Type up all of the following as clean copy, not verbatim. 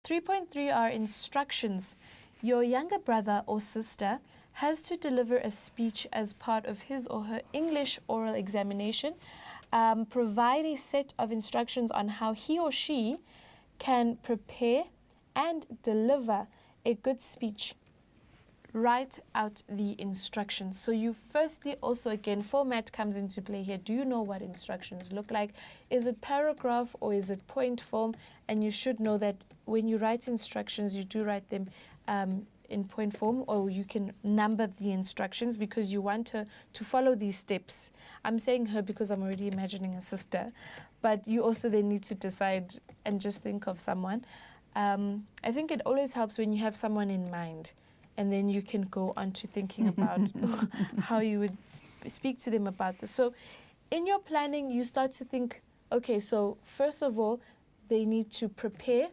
3.3 are instructions. Your younger brother or sister has to deliver a speech as part of his or her English oral examination. Provide a set of instructions on how he or she can prepare and deliver a good speech. Write out the instructions. So you firstly also, again, format comes into play here. Do you know what instructions look like? Is it paragraph or is it point form? And you should know that when you write instructions, you do write them in point form, or you can number the instructions because you want her to follow these steps. I'm saying her because I'm already imagining a sister, but you also then need to decide and just think of someone. I think it always helps when you have someone in mind, and then you can go on to thinking about how you would speak to them about this. So in your planning, you start to think, okay, so first of all, they need to prepare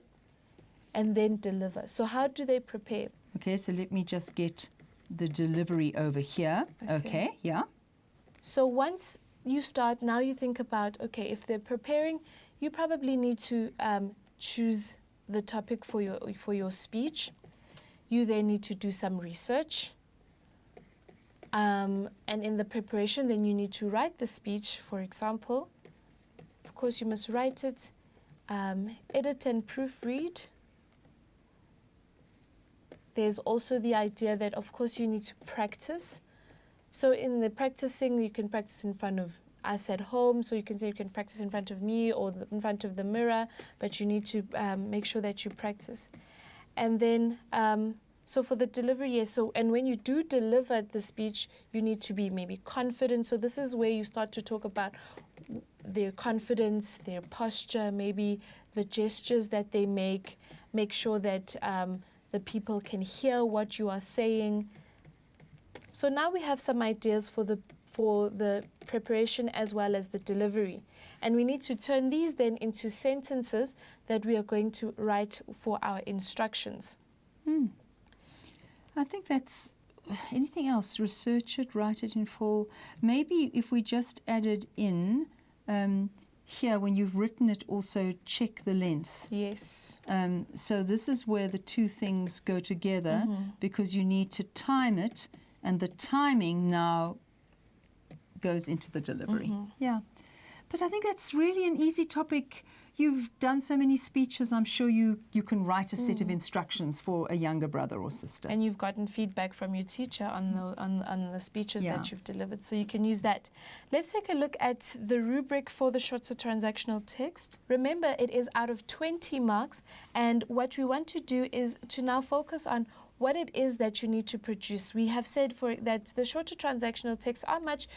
and then deliver. So how do they prepare? Okay, so let me just get the delivery over here. Okay, yeah. So once you start, now you think about, okay, if they're preparing, you probably need to choose the topic for your speech. You then need to do some research. And in the preparation, then you need to write the speech, for example. Of course, you must write it, edit and proofread. There's also the idea that, of course, you need to practice. So in the practicing, you can practice in front of us at home. So you can say you can practice in front of me or in front of the mirror, but you need to make sure that you practice. And then, so for the delivery, yes, so, and when you do deliver the speech, you need to be maybe confident. So this is where you start to talk about their confidence, their posture, maybe the gestures that they make sure that the people can hear what you are saying. So now we have some ideas for the preparation as well as the delivery. And we need to turn these then into sentences that we are going to write for our instructions. I think that's anything else. Research it, write it in full. Maybe if we just added in here, when you've written it, also check the length. Yes. So this is where the two things go together, because you need to time it, and the timing now goes into the delivery. Yeah. But I think that's really an easy topic. You've done so many speeches. I'm sure you can write a set of instructions for a younger brother or sister. And you've gotten feedback from your teacher on the speeches that you've delivered, so you can use that. Let's take a look at the rubric for the shorter transactional text. Remember, it is out of 20 marks, and what we want to do is to now focus on what it is that you need to produce. We have said that the shorter transactional texts are much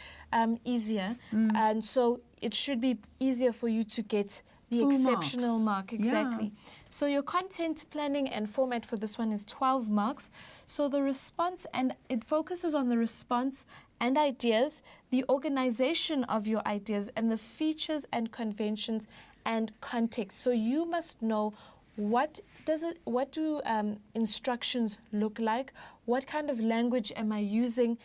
easier, and so it should be easier for you to get the full exceptional mark. Exactly. Yeah. So your content planning and format for this one is 12 marks. So the response, and it focuses on the response and ideas, the organization of your ideas, and the features and conventions and context. So you must know what do instructions look like? What kind of language am I using?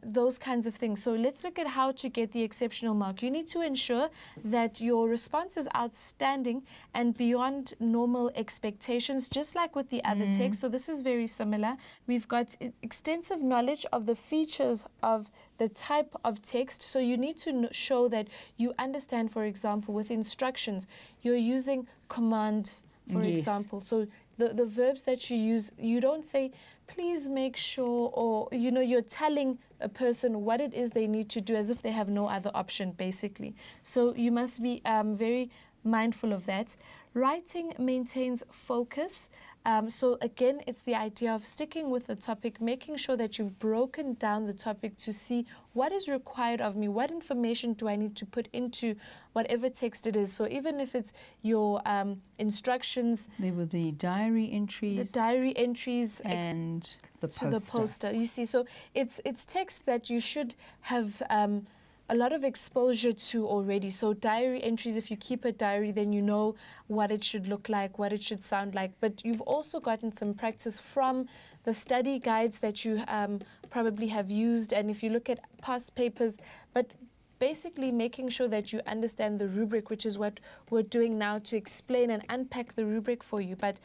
Those kinds of things. So let's look at how to get the exceptional mark. You need to ensure that your response is outstanding and beyond normal expectations, just like with the other text. So this is very similar. We've got extensive knowledge of the features of the type of text. So you need to show that you understand, for example, with instructions, you're using commands, for example. So the verbs that you use, you don't say, please make sure, or, you're telling a person what it is they need to do as if they have no other option, basically. So you must be very mindful of that. Writing maintains focus. So again, it's the idea of sticking with the topic, making sure that you've broken down the topic to see what is required of me, what information do I need to put into whatever text it is. So even if it's your instructions. There were the diary entries. The diary entries. And the poster. To the poster. You see, so it's text that you should have a lot of exposure to already. So diary entries, if you keep a diary, then you know what it should look like, what it should sound like. But you've also gotten some practice from the study guides that you probably have used. And if you look at past papers, but basically making sure that you understand the rubric, which is what we're doing now to explain and unpack the rubric for you. But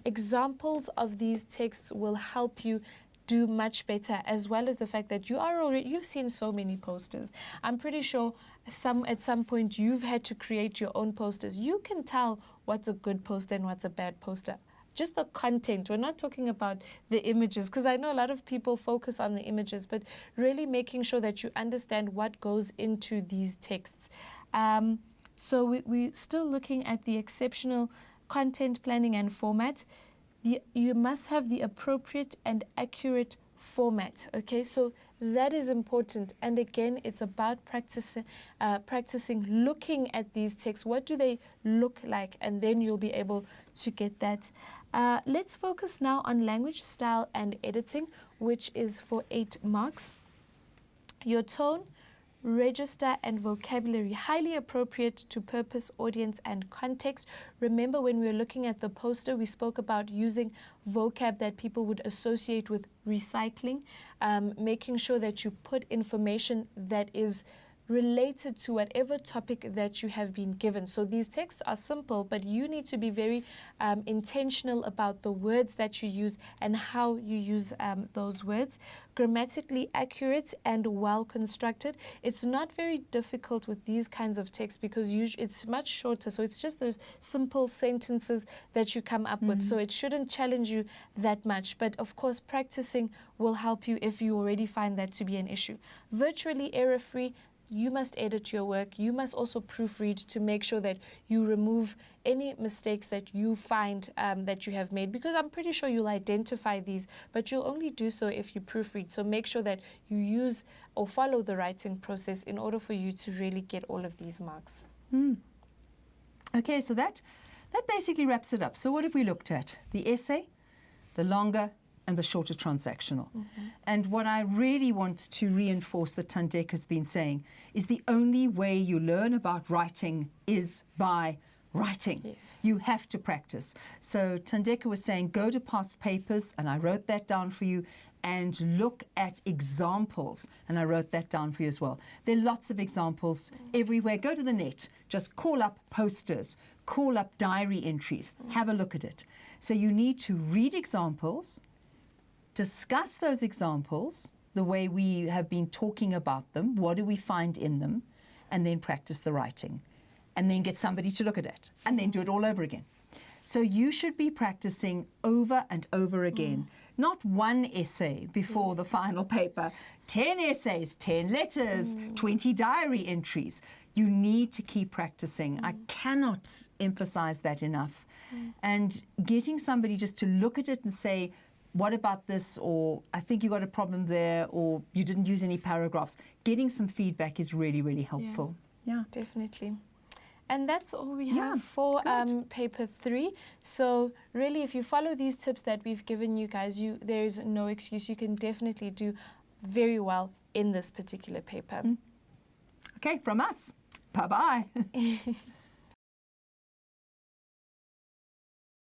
examples of these texts will help you do much better, as well as the fact that you've seen so many posters. I'm pretty sure at some point you've had to create your own posters. You can tell what's a good poster and what's a bad poster. Just the content. We're not talking about the images, because I know a lot of people focus on the images, but really making sure that you understand what goes into these texts. So we're still looking at the exceptional content planning and format. You must have the appropriate and accurate format. Okay, so that is important. And again, it's about practicing, looking at these texts. What do they look like? And then you'll be able to get that. Let's focus now on language, style, and editing, which is for 8 marks. Your tone, register, and vocabulary, highly appropriate to purpose, audience, and context. Remember, when we were looking at the poster, we spoke about using vocab that people would associate with recycling, making sure that you put information that is related to whatever topic that you have been given. So these texts are simple, but you need to be very intentional about the words that you use and how you use those words. Grammatically accurate and well constructed. It's not very difficult with these kinds of texts because it's much shorter. So it's just the simple sentences that you come up with. So it shouldn't challenge you that much. But of course, practicing will help you if you already find that to be an issue. Virtually error-free. You must edit your work. You must also proofread to make sure that you remove any mistakes that you find that you have made, because I'm pretty sure you'll identify these, but you'll only do so if you proofread. So make sure that you use or follow the writing process in order for you to really get all of these marks. Okay, so that basically wraps it up. So what have we looked at? The essay, the longer and the shorter transactional. And what I really want to reinforce that Thandeka's been saying is the only way you learn about writing is by writing. Yes. You have to practice. So Thandeka was saying, go to past papers, and I wrote that down for you, and look at examples, and I wrote that down for you as well. There are lots of examples everywhere. Go to the net, just call up posters, call up diary entries, have a look at it. So you need to read examples, discuss those examples the way we have been talking about them, what do we find in them, and then practice the writing, and then get somebody to look at it, and then do it all over again. So you should be practicing over and over again, not one essay before the final paper, 10 essays, 10 letters, 20 diary entries. You need to keep practicing. I cannot emphasize that enough. And getting somebody just to look at it and say, what about this, or I think you got a problem there, or you didn't use any paragraphs. Getting some feedback is really, really helpful. Yeah. Definitely. And that's all we have for paper 3. So really, if you follow these tips that we've given you guys, there is no excuse. You can definitely do very well in this particular paper. Okay, from us. Bye-bye.